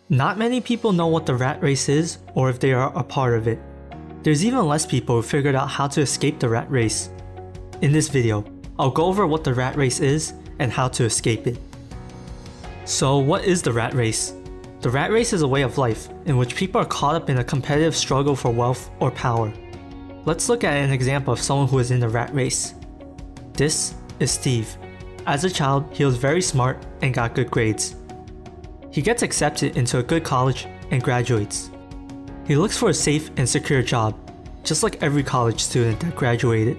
Not many people know what the rat race is or if they are a part of it. There's even less people who figured out how to escape the rat race. In this video, I'll go over what the rat race is and how to escape it. So what is the rat race? The rat race is a way of life in which people are caught up in a competitive struggle for wealth or power. Let's look at an example of someone who is in the rat race. This is Steve. As a child, he was very smart and got good grades. He gets accepted into a good college and graduates. He looks for a safe and secure job, just like every college student that graduated.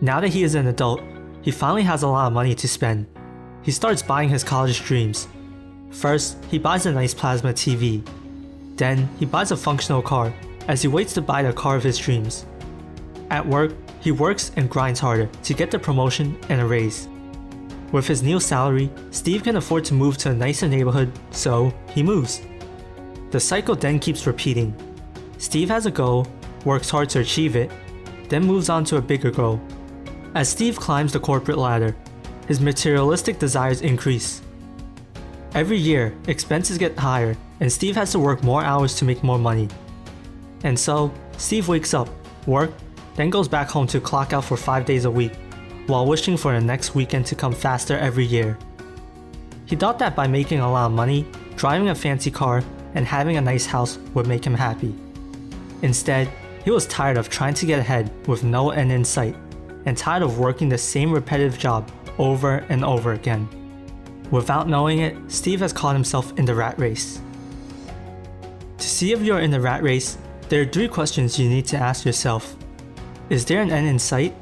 Now that he is an adult, he finally has a lot of money to spend. He starts buying his college dreams. First, he buys a nice plasma TV. Then, he buys a functional car as he waits to buy the car of his dreams. At work, he works and grinds harder to get the promotion and a raise. With his new salary, Steve can afford to move to a nicer neighborhood, so he moves. The cycle then keeps repeating. Steve has a goal, works hard to achieve it, then moves on to a bigger goal. As Steve climbs the corporate ladder, his materialistic desires increase. Every year, expenses get higher and Steve has to work more hours to make more money. And so, Steve wakes up, works, then goes back home to clock out for 5 days a week, while wishing for the next weekend to come faster every year. He thought that by making a lot of money, driving a fancy car, and having a nice house would make him happy. Instead, he was tired of trying to get ahead with no end in sight, and tired of working the same repetitive job over and over again. Without knowing it, Steve has caught himself in the rat race. To see if you're in the rat race, there are 3 questions you need to ask yourself. Is there an end in sight?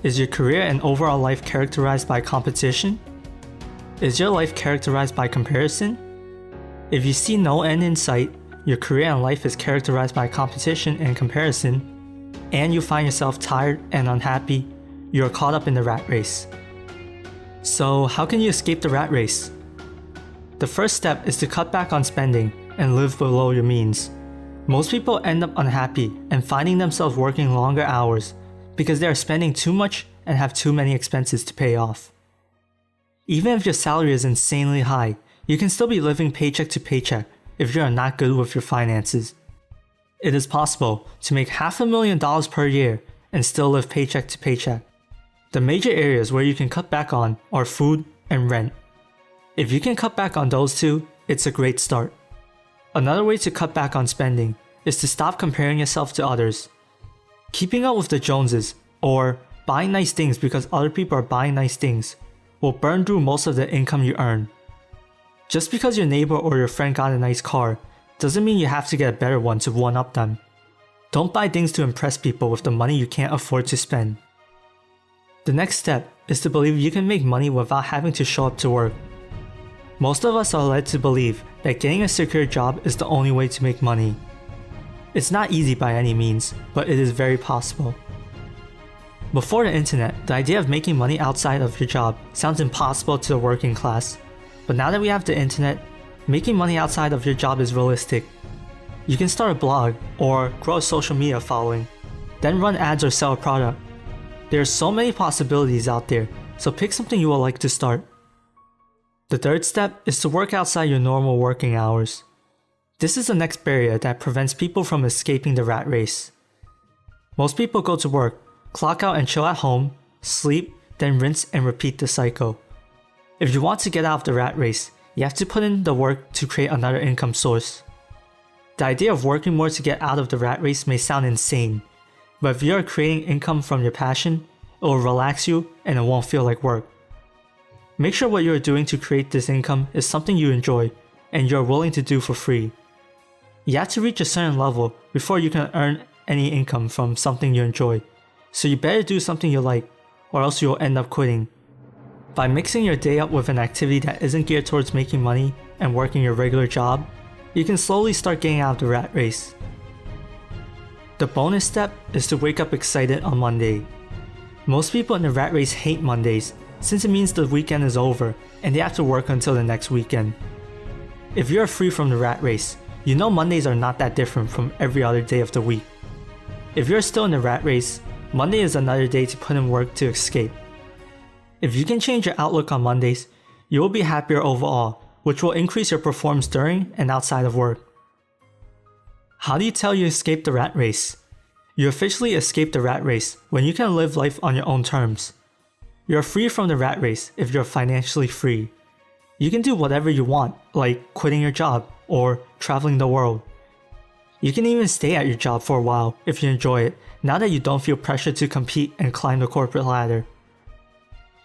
Is your career and overall life characterized by competition? Is your life characterized by comparison? If you see no end in sight, your career and life is characterized by competition and comparison, and you find yourself tired and unhappy, you are caught up in the rat race. So how can you escape the rat race? The first step is to cut back on spending and live below your means. Most people end up unhappy and finding themselves working longer hours because they are spending too much and have too many expenses to pay off. Even if your salary is insanely high, you can still be living paycheck to paycheck if you are not good with your finances. It is possible to make $500,000 per year and still live paycheck to paycheck. The major areas where you can cut back on are food and rent. If you can cut back on those 2, it's a great start. Another way to cut back on spending is to stop comparing yourself to others. Keeping up with the Joneses, or buying nice things because other people are buying nice things, will burn through most of the income you earn. Just because your neighbor or your friend got a nice car, doesn't mean you have to get a better one to one-up them. Don't buy things to impress people with the money you can't afford to spend. The next step is to believe you can make money without having to show up to work. Most of us are led to believe that getting a secure job is the only way to make money. It's not easy by any means, but it is very possible. Before the internet, the idea of making money outside of your job sounds impossible to the working class. But now that we have the internet, making money outside of your job is realistic. You can start a blog or grow a social media following, then run ads or sell a product. There are so many possibilities out there, so pick something you would like to start. The third step is to work outside your normal working hours. This is the next barrier that prevents people from escaping the rat race. Most people go to work, clock out and chill at home, sleep, then rinse and repeat the cycle. If you want to get out of the rat race, you have to put in the work to create another income source. The idea of working more to get out of the rat race may sound insane, but if you are creating income from your passion, it will relax you and it won't feel like work. Make sure what you are doing to create this income is something you enjoy and you are willing to do for free. You have to reach a certain level before you can earn any income from something you enjoy, so you better do something you like, or else you will end up quitting. By mixing your day up with an activity that isn't geared towards making money and working your regular job, you can slowly start getting out of the rat race. The bonus step is to wake up excited on Monday. Most people in the rat race hate Mondays since it means the weekend is over and they have to work until the next weekend. If you're free from the rat race, you know Mondays are not that different from every other day of the week. If you're still in the rat race, Monday is another day to put in work to escape. If you can change your outlook on Mondays, you will be happier overall, which will increase your performance during and outside of work. How do you tell you escaped the rat race? You officially escaped the rat race when you can live life on your own terms. You're free from the rat race if you're financially free. You can do whatever you want, like quitting your job or traveling the world. You can even stay at your job for a while if you enjoy it, now that you don't feel pressured to compete and climb the corporate ladder.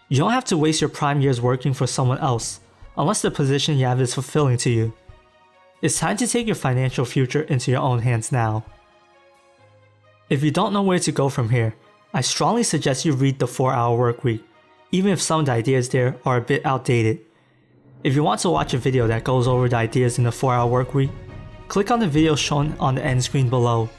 You don't have to waste your prime years working for someone else, unless the position you have is fulfilling to you. It's time to take your financial future into your own hands now. If you don't know where to go from here, I strongly suggest you read The 4-Hour Workweek, even if some of the ideas there are a bit outdated. If you want to watch a video that goes over the ideas in The 4-Hour Workweek, click on the video shown on the end screen below.